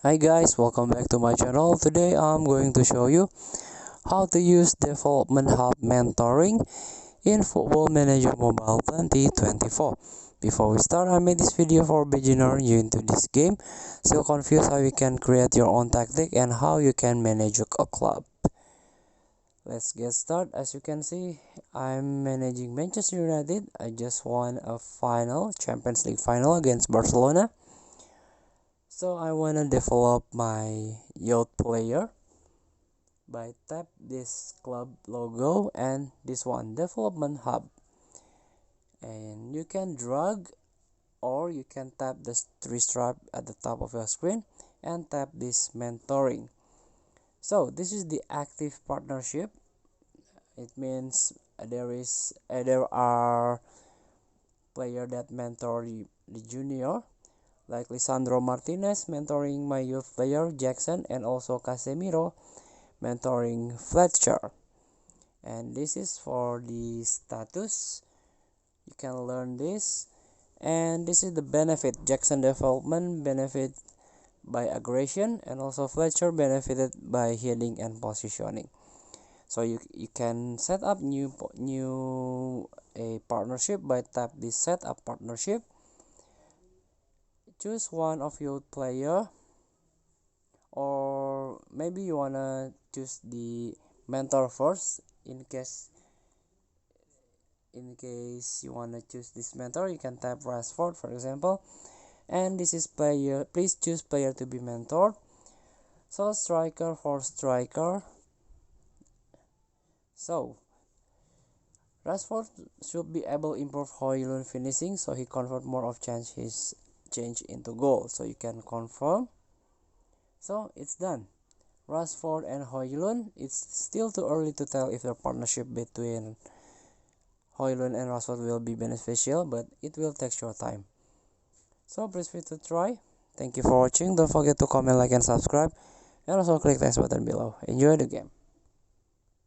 Hi guys, welcome back to my channel. Today I'm going to show you how to use Development Hub mentoring in Football Manager Mobile 2024. Before we start, I made this video for beginner new into this game. Still confused how you can create your own tactic and how you can manage a club. Let's get started. As you can see, I'm managing Manchester United. I just won a Champions League final against Barcelona. So I want to develop my youth player by tap this club logo and this one, Development Hub, and you can drag or you can tap the three stripe at the top of your screen and tap this mentoring. So this is the active partnership. It means there are player that mentor the junior, like Lisandro Martinez mentoring my youth player Jackson, and also Casemiro mentoring Fletcher. And this is for the status. You can learn this, and this is the benefit. Jackson development benefit by aggression, and also Fletcher benefited by heading and positioning. So you can set up new a partnership by tap this setup partnership. Choose one of your player, or maybe you wanna choose the mentor first. In case you wanna choose this mentor, you can tap Rashford for example, and this is player. Please choose player to be mentored. So striker for striker. So Rashford should be able to improve Højlund finishing, so he convert more of his change into goal. So you can confirm. So it's done. Rashford and Højlund. It's still too early to tell if the partnership between Højlund and Rashford will be beneficial, but it will take your time. So please feel to try. Thank you for watching. Don't forget to comment, like, and subscribe, and also click the button below. Enjoy the game.